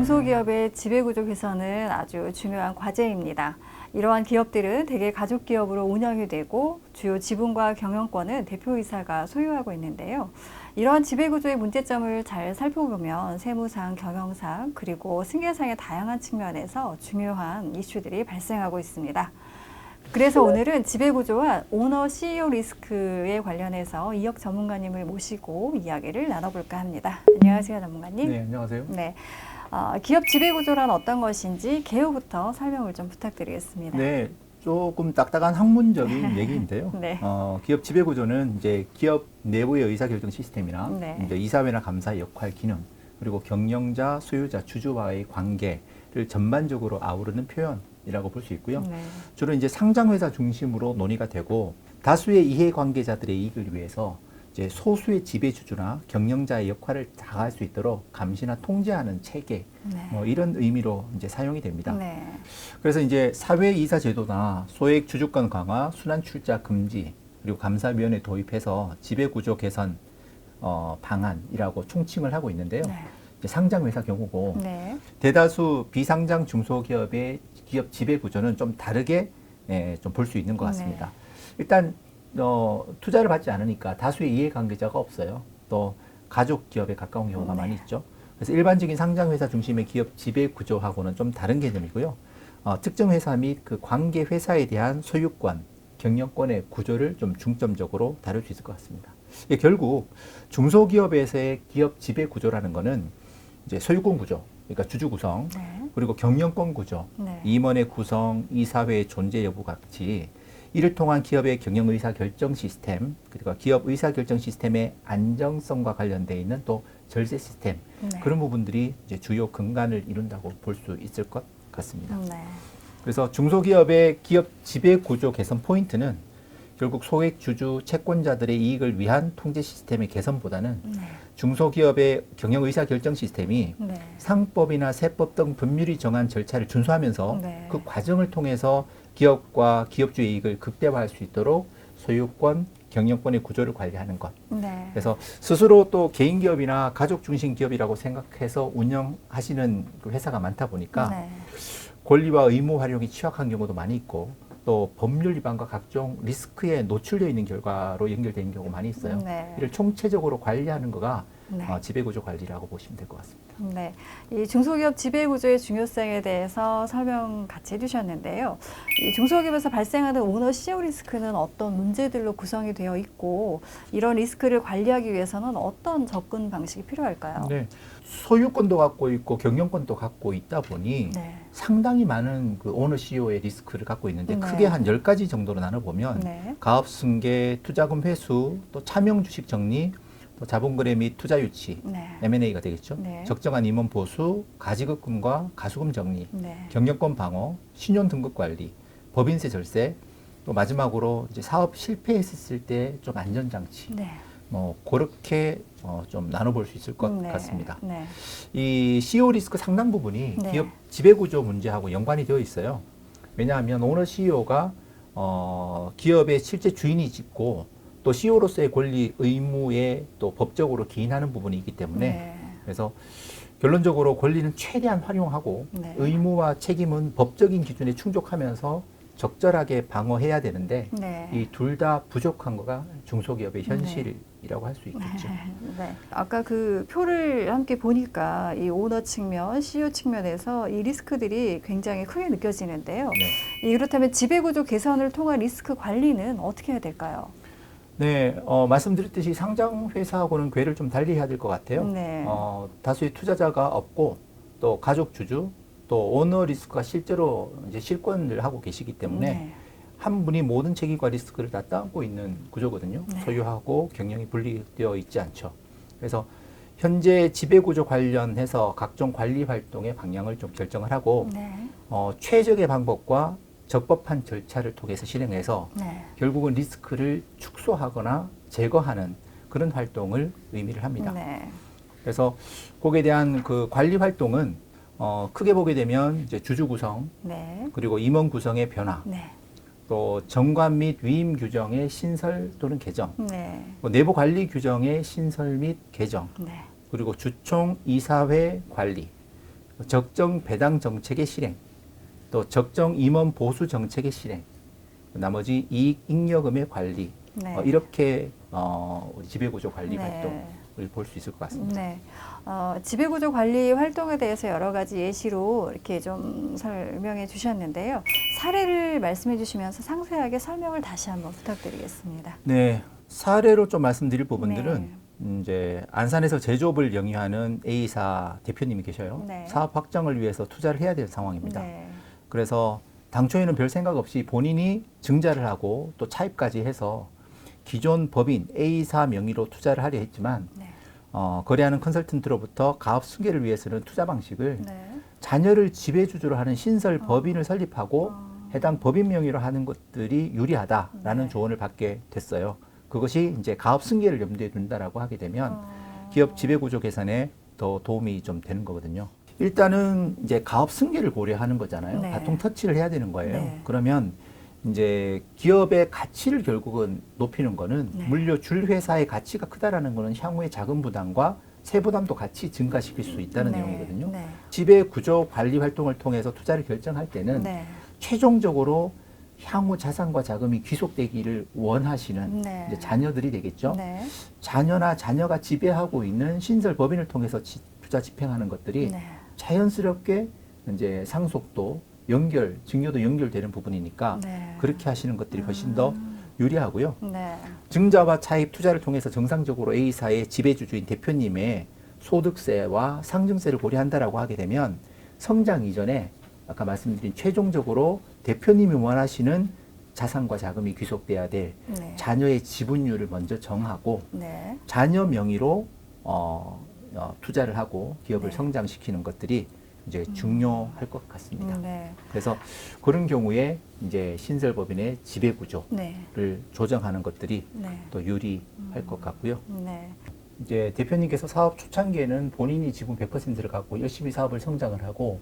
중소기업의 지배구조 개선은 아주 중요한 과제입니다. 이러한 기업들은 대개 가족기업으로 운영이 되고 주요 지분과 경영권은 대표이사가 소유하고 있는데요. 이러한 지배구조의 문제점을 잘 살펴보면 세무상, 경영상, 그리고 승계상의 다양한 측면에서 중요한 이슈들이 발생하고 있습니다. 그래서 오늘은 지배구조와 오너 CEO 리스크에 관련해서 이혁 전문가님을 모시고 이야기를 나눠볼까 합니다. 안녕하세요, 전문가님. 네, 안녕하세요. 네, 기업 지배구조란 어떤 것인지 개요부터 설명을 좀 부탁드리겠습니다. 네, 조금 딱딱한 학문적인 얘기인데요. 네. 기업 지배구조는 이제 기업 내부의 의사결정 시스템이나 네. 이제 이사회나 감사의 역할, 기능, 그리고 경영자, 소유자, 주주와의 관계를 전반적으로 아우르는 표현이라고 볼 수 있고요. 네. 주로 이제 상장회사 중심으로 논의가 되고 다수의 이해관계자들의 이익을 위해서 이제 소수의 지배주주나 경영자의 역할을 다할 수 있도록 감시나 통제하는 체계, 네. 이런 의미로 이제 사용이 됩니다. 네. 그래서 이제 사회이사 제도나 소액 주주권 강화, 순환 출자 금지, 그리고 감사위원회 도입해서 지배구조 개선 방안이라고 총칭을 하고 있는데요. 네. 이제 상장회사 경우고 네. 대다수 비상장 중소기업의 기업 지배구조는 좀 다르게 좀 볼 수 있는 것 같습니다. 일단 투자를 받지 않으니까 다수의 이해관계자가 없어요. 또 가족 기업에 가까운 경우가 네. 많이 있죠. 그래서 일반적인 상장회사 중심의 기업 지배구조하고는 좀 다른 개념이고요. 특정 회사 및 그 관계 회사에 대한 소유권, 경영권의 구조를 좀 중점적으로 다룰 수 있을 것 같습니다. 결국 중소기업에서의 기업 지배구조라는 거는 이제 소유권 구조, 그러니까 주주 구성, 네. 그리고 경영권 구조, 네. 임원의 구성, 이사회의 존재 여부 같이 이를 통한 기업의 경영 의사 결정 시스템, 그리고 기업 의사 결정 시스템의 안정성과 관련되어 있는 또 절세 시스템, 네. 그런 부분들이 이제 주요 근간을 이룬다고 볼 수 있을 것 같습니다. 네. 그래서 중소기업의 기업 지배 구조 개선 포인트는 결국 소액 주주 채권자들의 이익을 위한 통제 시스템의 개선보다는 네. 중소기업의 경영 의사 결정 시스템이 네. 상법이나 세법 등 법률이 정한 절차를 준수하면서 네. 그 과정을 통해서 기업과 기업주의 이익을 극대화할 수 있도록 소유권, 경영권의 구조를 관리하는 것. 네. 그래서 스스로 또 개인 기업이나 가족 중심 기업이라고 생각해서 운영하시는 그 회사가 많다 보니까 네. 권리와 의무 활용이 취약한 경우도 많이 있고 또 법률 위반과 각종 리스크에 노출되어 있는 결과로 연결되는 경우가 많이 있어요. 네. 이를 총체적으로 관리하는 거가 네. 지배구조 관리라고 보시면 될 것 같습니다. 네, 이 중소기업 지배구조의 중요성에 대해서 설명 같이 해주셨는데요. 이 중소기업에서 발생하는 오너 CEO 리스크는 어떤 문제들로 구성이 되어 있고 이런 리스크를 관리하기 위해서는 어떤 접근 방식이 필요할까요? 네, 소유권도 갖고 있고 경영권도 갖고 있다 보니 네. 상당히 많은 그 오너 CEO의 리스크를 갖고 있는데 네. 크게 한 10가지 정도로 나눠보면 네. 가업 승계, 투자금 회수, 또 차명 주식 정리, 또 자본거래 및 투자 유치, 네. M&A가 되겠죠. 네. 적정한 임원 보수, 가지급금과 가수금 정리, 네. 경영권 방어, 신용 등급 관리, 법인세 절세, 또 마지막으로 이제 사업 실패했을 때 좀 안전장치. 네. 그렇게 좀 나눠볼 수 있을 것 네. 같습니다. 네. 이 CEO 리스크 상당 부분이 네. 기업 지배구조 문제하고 연관이 되어 있어요. 왜냐하면 오너 CEO가 기업의 실제 주인이 짓고 또 CEO로서의 권리 의무에 또 법적으로 기인하는 부분이 있기 때문에 네. 그래서 결론적으로 권리는 최대한 활용하고 네. 의무와 책임은 법적인 기준에 충족하면서 적절하게 방어해야 되는데 네. 이 둘 다 부족한 거가 중소기업의 현실이라고 할 수 있겠죠. 네. 아까 그 표를 함께 보니까 이 오너 측면, CEO 측면에서 이 리스크들이 굉장히 크게 느껴지는데요. 네. 그렇다면 지배구조 개선을 통한 리스크 관리는 어떻게 해야 될까요? 네, 말씀드렸듯이 상장 회사하고는 궤를 좀 달리 해야 될 것 같아요. 네. 다수의 투자자가 없고 또 가족 주주 또 오너 리스크가 실제로 이제 실권을 하고 계시기 때문에 네. 한 분이 모든 책임과 리스크를 다担고 있는 구조거든요. 네. 소유하고 경영이 분리되어 있지 않죠. 그래서 현재 지배구조 관련해서 각종 관리 활동의 방향을 좀 결정을 하고 네. 최적의 방법과 적법한 절차를 통해서 실행해서 네. 결국은 리스크를 축소하거나 제거하는 그런 활동을 의미를 합니다. 네. 그래서 거기에 대한 그 관리 활동은 크게 보게 되면 이제 주주 구성, 네. 그리고 임원 구성의 변화, 네. 또 정관 및 위임 규정의 신설 또는 개정, 네. 내부 관리 규정의 신설 및 개정, 네. 그리고 주총 이사회 관리, 적정 배당 정책의 실행, 또 적정 임원 보수 정책의 실행, 나머지 이익 잉여금의 관리, 네. 이렇게 우리 지배구조 관리 네. 활동을 볼 수 있을 것 같습니다. 네. 지배구조 관리 활동에 대해서 여러 가지 예시로 이렇게 좀 설명해 주셨는데요. 사례를 말씀해 주시면서 상세하게 설명을 다시 한번 부탁드리겠습니다. 네, 사례로 좀 말씀드릴 부분들은 네. 이제 안산에서 제조업을 영위하는 A사 대표님이 계셔요. 네. 사업 확장을 위해서 투자를 해야 되는 상황입니다. 네. 그래서 당초에는 별 생각 없이 본인이 증자를 하고 또 차입까지 해서 기존 법인 A사 명의로 투자를 하려 했지만 네. 거래하는 컨설턴트로부터 가업 승계를 위해서는 투자 방식을 네. 자녀를 지배주주로 하는 신설 법인을 설립하고 해당 법인 명의로 하는 것들이 유리하다라는 네. 조언을 받게 됐어요. 그것이 이제 가업 승계를 염두에 둔다라고 하게 되면 기업 지배구조 개선에 더 도움이 좀 되는 거거든요. 일단은 이제 가업 승계를 고려하는 거잖아요. 네. 바통 터치를 해야 되는 거예요. 네. 그러면 이제 기업의 가치를 결국은 높이는 거는 네. 물류 줄 회사의 가치가 크다라는 거는 향후의 자금 부담과 세부담도 같이 증가시킬 수 있다는 네. 내용이거든요. 네. 지배 구조 관리 활동을 통해서 투자를 결정할 때는 네. 최종적으로 향후 자산과 자금이 귀속되기를 원하시는 네. 이제 자녀들이 되겠죠. 네. 자녀나 자녀가 지배하고 있는 신설 법인을 통해서 투자 집행하는 것들이 네. 자연스럽게 이제 상속도 연결, 증여도 연결되는 부분이니까 네. 그렇게 하시는 것들이 훨씬 더 유리하고요. 네. 증자와 차입 투자를 통해서 정상적으로 A사의 지배주주인 대표님의 소득세와 상증세를 고려한다라고 하게 되면 성장 이전에 아까 말씀드린 최종적으로 대표님이 원하시는 자산과 자금이 귀속돼야 될 네. 자녀의 지분율을 먼저 정하고 네. 자녀 명의로 투자를 하고 기업을 네. 성장시키는 것들이 이제 중요할 것 같습니다. 네. 그래서 그런 경우에 이제 신설법인의 지배 구조를 네. 조정하는 것들이 네. 또 유리할 것 같고요. 네. 이제 대표님께서 사업 초창기에는 본인이 지분 100%를 갖고 열심히 사업을 성장을 하고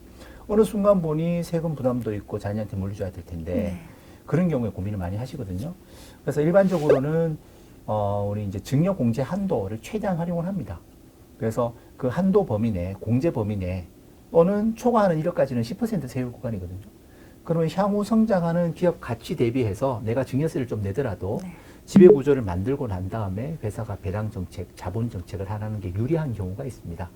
어느 순간 보니 세금 부담도 있고 자녀한테 물려줘야 될 텐데 네. 그런 경우에 고민을 많이 하시거든요. 그래서 일반적으로는 우리 이제 증여 공제 한도를 최대한 활용을 합니다. 그래서 그 한도 범위 내, 공제 범위 내 또는 초과하는 1억까지는 10% 세율 구간이거든요. 그러면 향후 성장하는 기업 가치 대비해서 내가 증여세를 좀 내더라도 네. 지배 구조를 만들고 난 다음에 회사가 배당 정책, 자본 정책을 하라는 게 유리한 경우가 있습니다.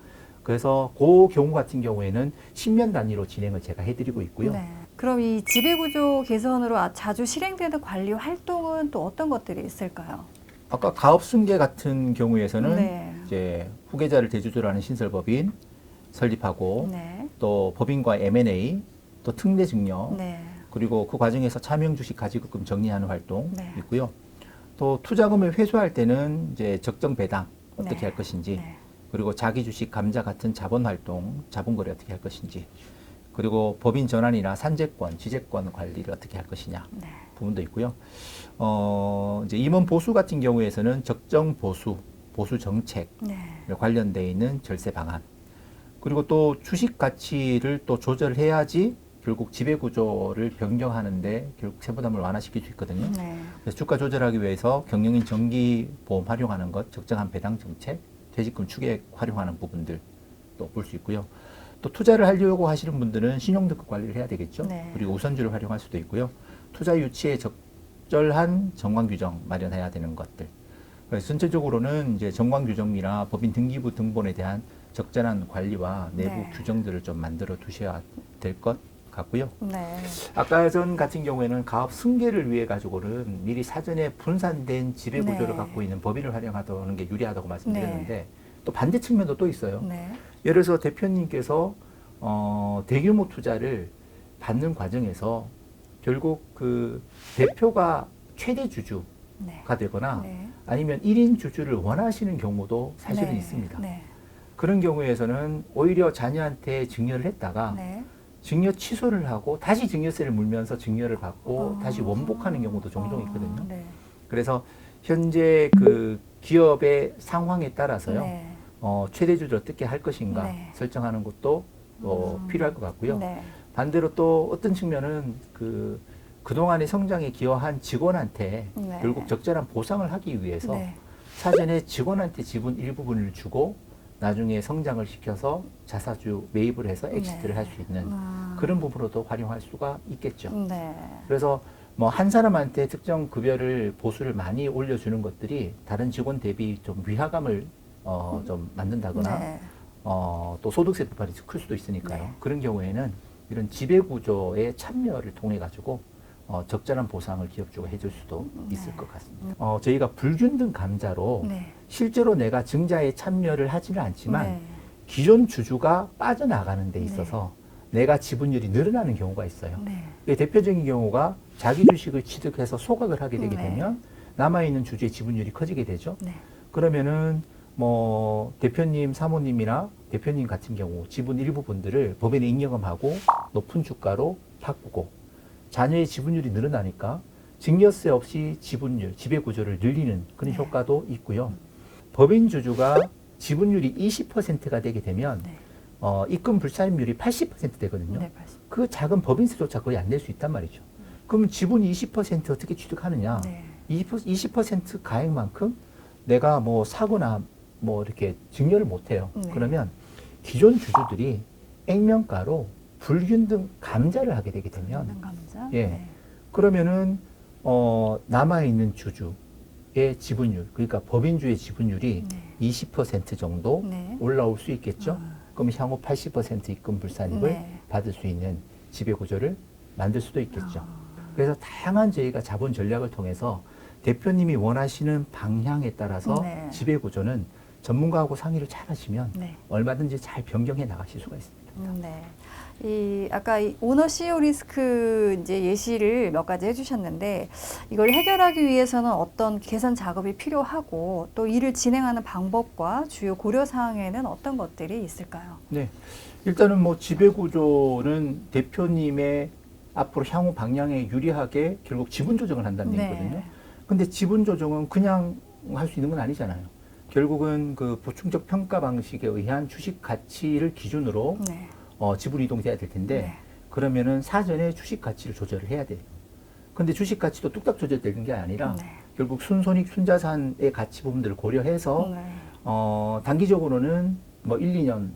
그래서 그 경우 같은 경우에는 10년 단위로 진행을 제가 해드리고 있고요. 네. 그럼 이 지배구조 개선으로 자주 실행되는 관리 활동은 또 어떤 것들이 있을까요? 아까 가업 승계 같은 경우에서는 네. 이제 후계자를 대주주로 하는 신설법인 설립하고 네. 또 법인과 M&A, 또 특례 증여, 네. 그리고 그 과정에서 차명 주식 가지급금 정리하는 활동 네. 있고요. 또 투자금을 회수할 때는 이제 적정 배당 어떻게 네. 할 것인지, 네. 그리고 자기 주식 감자 같은 자본 활동, 자본 거래 어떻게 할 것인지, 그리고 법인 전환이나 산재권, 지재권 관리를 어떻게 할 것이냐 네. 부분도 있고요. 이제 임원 보수 같은 경우에서는 적정 보수 정책 네. 관련되어 있는 절세 방안, 그리고 또 주식 가치를 또 조절해야지 결국 지배 구조를 변경하는데 결국 세부담을 완화시킬 수 있거든요. 네. 그래서 주가 조절하기 위해서 경영인 정기 보험 활용하는 것, 적정한 배당 정책, 퇴직금 추계 활용하는 부분들 또 볼 수 있고요. 또 투자를 하려고 하시는 분들은 신용등급 관리를 해야 되겠죠. 네. 그리고 우선주를 활용할 수도 있고요. 투자 유치에 적절한 정관 규정 마련해야 되는 것들. 그래서 전체적으로는 이제 정관 규정이나 법인 등기부 등본에 대한 적절한 관리와 내부 네. 규정들을 좀 만들어 두셔야 될 것 같고요. 네. 아까 전 같은 경우에는 가업 승계를 위해 가지고는 미리 사전에 분산된 지배 구조를 네. 갖고 있는 법인을 활용하는 게 유리하다고 말씀드렸는데 또 반대 측면도 또 있어요. 네. 예를 들어서 대표님께서 대규모 투자를 받는 과정에서 결국 그 대표가 최대 주주가 네. 되거나 네. 아니면 1인 주주를 원하시는 경우도 사실은 네. 있습니다. 네. 그런 경우에서는 오히려 자녀한테 증여를 했다가 네. 증여 취소를 하고 다시 증여세를 물면서 증여를 받고 아. 다시 원복하는 경우도 종종 있거든요. 네. 그래서 현재 그 기업의 상황에 따라서요. 네. 최대 주주를 어떻게 할 것인가 네. 설정하는 것도 필요할 것 같고요. 네. 반대로 또 어떤 측면은 그동안의 성장에 기여한 직원한테 네. 결국 적절한 보상을 하기 위해서 네. 사전에 직원한테 지분 일부분을 주고 나중에 성장을 시켜서 자사주 매입을 해서 엑시트를 네. 할 수 있는 그런 부분으로도 활용할 수가 있겠죠. 네. 그래서 뭐 한 사람한테 특정 급여를 보수를 많이 올려주는 것들이 다른 직원 대비 좀 위화감을 좀 만든다거나 네. 또 소득세 부담이 클 수도 있으니까요. 네. 그런 경우에는 이런 지배구조의 참여를 통해 가지고 적절한 보상을 기업주가 해줄 수도 있을 것 같습니다. 저희가 불균등 감자로 네. 실제로 내가 증자에 참여를 하지는 않지만 네. 기존 주주가 빠져나가는 데 있어서 내가 지분율이 늘어나는 경우가 있어요. 네. 그 대표적인 경우가 자기 주식을 취득해서 소각을 하게 되게 네. 되면 남아있는 주주의 지분율이 커지게 되죠. 네. 그러면은 뭐 대표님, 사모님이나 대표님 같은 경우 지분 일부분들을 법인에 잉여금하고 높은 주가로 바꾸고 자녀의 지분율이 늘어나니까 증여세 없이 지분율, 지배구조를 늘리는 그런 네. 효과도 있고요. 법인 주주가 지분율이 20%가 되게 되면 네. 입금 불차입률이 80% 되거든요. 네. 맞습니다. 그 작은 법인세조차 거의 안 낼 수 있단 말이죠. 그럼 지분 20% 어떻게 취득하느냐? 네. 20% 가액만큼 내가 뭐 사거나 뭐 이렇게 증여를 못 해요. 네. 그러면 기존 주주들이 액면가로 불균등 감자를 하게 되게 되면 는 감자. 예. 네. 그러면은 남아 있는 주주의 지분율, 그러니까 법인주의 지분율이 네. 20% 정도 네. 올라올 수 있겠죠. 아. 그럼 향후 80% 입금 불산입을 네. 받을 수 있는 지배 구조를 만들 수도 있겠죠. 아. 그래서 다양한 저희가 자본 전략을 통해서 대표님이 원하시는 방향에 따라서 네. 지배 구조는 전문가하고 상의를 잘 하시면 네. 얼마든지 잘 변경해 나가실 수가 있습니다. 네. 아까 이 오너 CEO 리스크 이제 예시를 몇 가지 해주셨는데 이걸 해결하기 위해서는 어떤 개선 작업이 필요하고 또 이를 진행하는 방법과 주요 고려 사항에는 어떤 것들이 있을까요? 네. 일단은 뭐 지배 구조는 대표님의 앞으로 향후 방향에 유리하게 결국 지분 조정을 한다는 네. 얘기거든요. 근데 지분 조정은 그냥 할 수 있는 건 아니잖아요. 결국은 그 보충적 평가 방식에 의한 주식 가치를 기준으로 네. 지분 이동돼야 될 텐데 네. 그러면은 사전에 주식 가치를 조절을 해야 돼요. 근데 주식 가치도 뚝딱 조절되는 게 아니라 네. 결국 순손익, 순자산의 가치 부분들을 고려해서 네. 단기적으로는 뭐 1, 2년,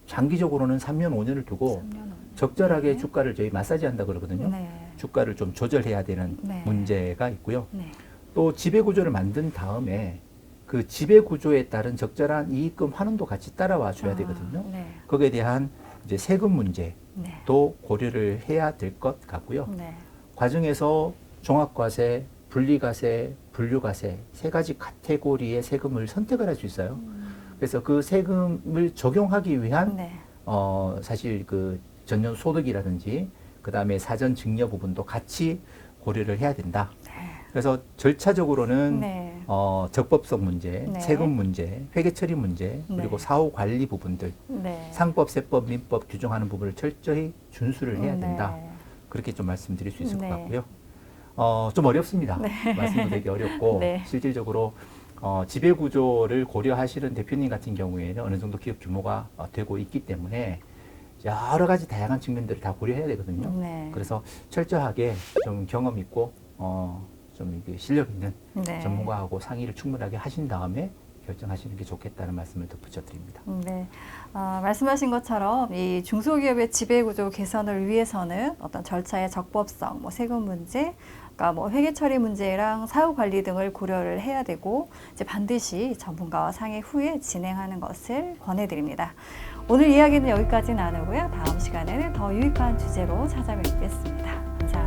장기적으로는 3년, 5년을 두고 3년 후. 적절하게 네. 주가를 저희 마사지 한다 그러거든요. 네. 주가를 좀 조절해야 되는 네. 문제가 있고요. 네. 또 지배 구조를 만든 다음에 그 지배 구조에 따른 적절한 이익금 환원도 같이 따라와 줘야 되거든요. 네. 거기에 대한 이제 세금 문제도 네. 고려를 해야 될 것 같고요. 네. 과정에서 종합과세, 분리과세, 분류과세 세 가지 카테고리의 세금을 선택을 할 수 있어요. 그래서 그 세금을 적용하기 위한 네. 사실 그 전년 소득이라든지 그 다음에 사전 증여 부분도 같이 고려를 해야 된다. 그래서 절차적으로는 네. 적법성 문제, 네. 세금 문제, 회계 처리 문제, 그리고 네. 사후 관리 부분들, 네. 상법, 세법, 민법 규정하는 부분을 철저히 준수를 해야 된다. 네. 그렇게 좀 말씀드릴 수 있을 네. 것 같고요. 좀 어렵습니다. 말씀도 되게 어렵고 네. 실질적으로 지배 구조를 고려하시는 대표님 같은 경우에는 어느 정도 기업 규모가 되고 있기 때문에 여러 가지 다양한 측면들을 다 고려해야 되거든요. 네. 그래서 철저하게 좀 경험 있고 좀 이게 실력 있는 네. 전문가하고 상의를 충분하게 하신 다음에 결정하시는 게 좋겠다는 말씀을 덧붙여 드립니다. 네. 말씀하신 것처럼 이 중소기업의 지배구조 개선을 위해서는 어떤 절차의 적법성, 뭐 세금 문제, 그러니까 뭐 회계 처리 문제랑 사후 관리 등을 고려를 해야 되고 이제 반드시 전문가와 상의 후에 진행하는 것을 권해드립니다. 오늘 이야기는 여기까지 나누고요. 다음 시간에는 더 유익한 주제로 찾아뵙겠습니다. 감사합니다.